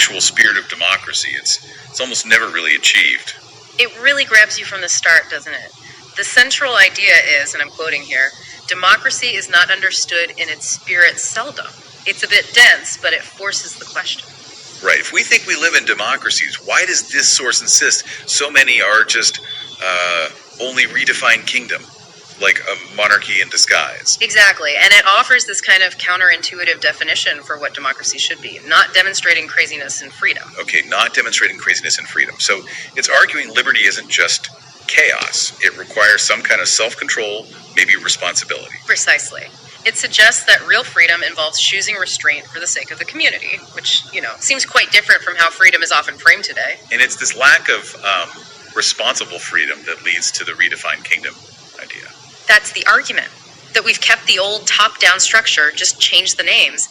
actual spirit of democracy. It's almost never really achieved. It really grabs you from the start, doesn't it? The central idea is, and I'm quoting here, democracy is not understood in its spirit seldom. It's a bit dense, but it forces the question. Right. If we think we live in democracies, why does this source insist so many are just only redefined kingdom, like a monarchy in disguise? Exactly, and it offers this kind of counterintuitive definition for what democracy should be, not demonstrating craziness and freedom. Okay, not demonstrating craziness and freedom. So it's arguing liberty isn't just chaos. It requires some kind of self-control, maybe responsibility. Precisely. It suggests that real freedom involves choosing restraint for the sake of the community, which, seems quite different from how freedom is often framed today. And it's this lack of responsible freedom that leads to the redefined kingdom idea. That's the argument, that we've kept the old top-down structure, just changed the names.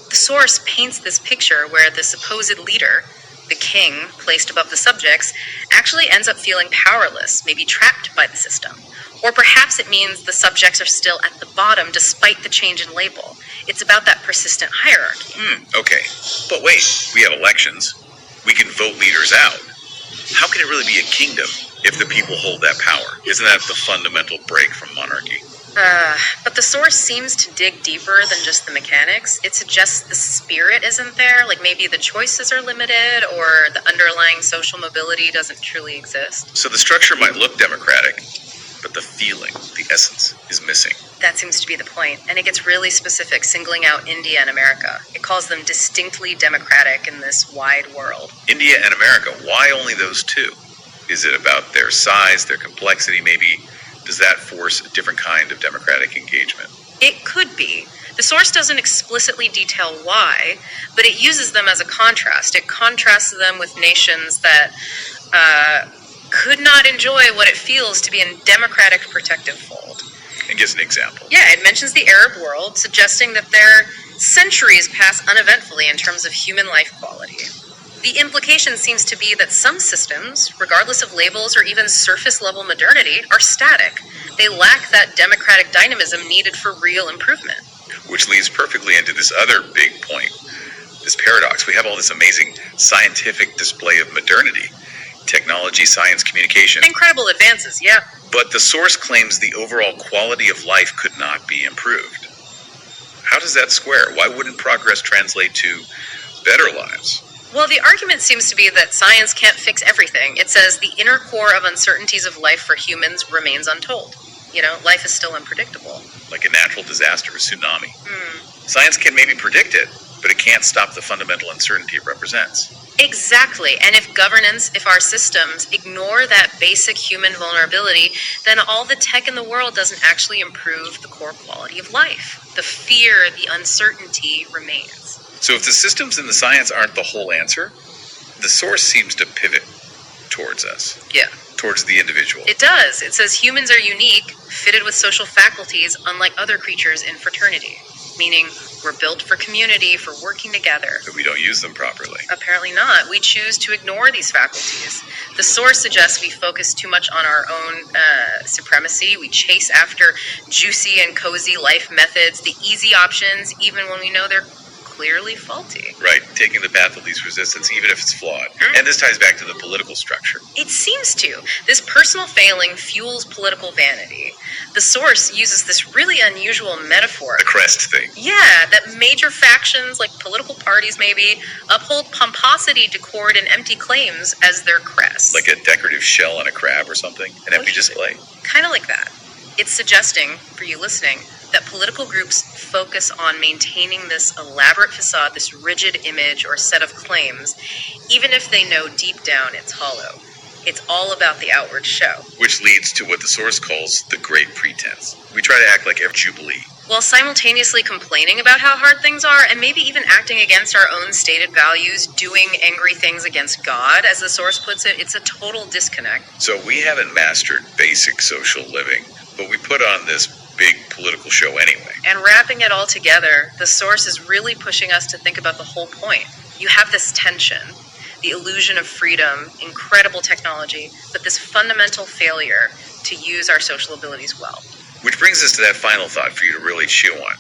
The source paints this picture where the supposed leader, the king, placed above the subjects, actually ends up feeling powerless, maybe trapped by the system. Or perhaps it means the subjects are still at the bottom despite the change in label. It's about that persistent hierarchy. Okay. But wait, we have elections. We can vote leaders out. How can it really be a kingdom if the people hold that power? Isn't that the fundamental break from monarchy? But the source seems to dig deeper than just the mechanics. It suggests the spirit isn't there, like maybe the choices are limited or the underlying social mobility doesn't truly exist. So the structure might look democratic, but the feeling, the essence, is missing. That seems to be the point, and it gets really specific, singling out India and America. It calls them distinctly democratic in this wide world. India and America, why only those two? Is it about their size, their complexity, maybe? Does that force a different kind of democratic engagement? It could be. The source doesn't explicitly detail why, but it uses them as a contrast. It contrasts them with nations that could not enjoy what it feels to be in democratic protective fold. And gives an example. Yeah, it mentions the Arab world, suggesting that their centuries pass uneventfully in terms of human life quality. The implication seems to be that some systems, regardless of labels or even surface-level modernity, are static. They lack that democratic dynamism needed for real improvement. Which leads perfectly into this other big point, this paradox. We have all this amazing scientific display of modernity, technology, science, communication. Incredible advances, yeah. But the source claims the overall quality of life could not be improved. How does that square? Why wouldn't progress translate to better lives? Well, the argument seems to be that science can't fix everything. It says the inner core of uncertainties of life for humans remains untold. Life is still unpredictable. Like a natural disaster, a tsunami. Science can maybe predict it, but it can't stop the fundamental uncertainty it represents. Exactly. And if our systems ignore that basic human vulnerability, then all the tech in the world doesn't actually improve the core quality of life. The fear, the uncertainty remains. So if the systems and the science aren't the whole answer, the source seems to pivot towards us. Yeah. Towards the individual. It does. It says humans are unique, fitted with social faculties, unlike other creatures in fraternity. Meaning, we're built for community, for working together. But we don't use them properly. Apparently not. We choose to ignore these faculties. The source suggests we focus too much on our own supremacy. We chase after juicy and cozy life methods, the easy options, even when we know they're clearly faulty. Right, taking the path of least resistance, even if it's flawed. And this ties back to the political structure. It seems to. This personal failing fuels political vanity. The source uses this really unusual metaphor. The crest thing. Yeah, that major factions, like political parties maybe, uphold pomposity, decor, and empty claims as their crest. Like a decorative shell on a crab or something? An empty display? Kind of like that. It's suggesting, for you listening, that political groups focus on maintaining this elaborate facade, this rigid image or set of claims, even if they know deep down it's hollow. It's all about the outward show. Which leads to what the source calls the great pretense. We try to act like every jubilee. While simultaneously complaining about how hard things are, and maybe even acting against our own stated values, doing angry things against God, as the source puts it, it's a total disconnect. So we haven't mastered basic social living, but we put on this big political show anyway. And wrapping it all together, the source is really pushing us to think about the whole point. You have this tension, the illusion of freedom, incredible technology, but this fundamental failure to use our social abilities well. Which brings us to that final thought for you to really chew on.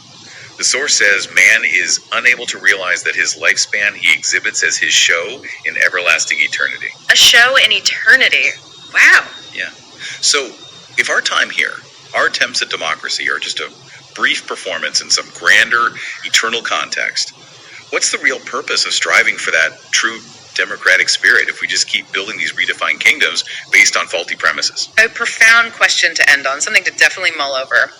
The source says man is unable to realize that his lifespan he exhibits as his show in everlasting eternity. A show in eternity. Wow. Yeah. So, if our time here, our attempts at democracy are just a brief performance in some grander, eternal context, what's the real purpose of striving for that true democratic spirit if we just keep building these redefined kingdoms based on faulty premises? A profound question to end on, something to definitely mull over.